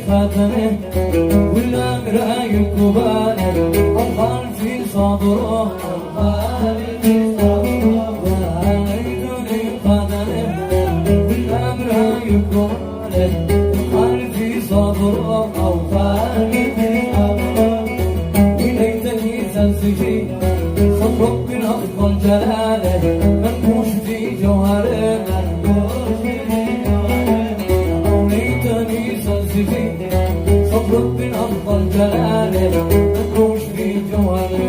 فاتنه ولا مراي الكبار أطفال في صدره أطفال في صدره وعيدني فاتنه ولا مراي الكبار أطفال في صدره أطفال في صدره وليتني سنسجي صد ربنا أفضل جلاله منقوش في جوهره صد ربنا أفضل جلاله منقوش في جوهره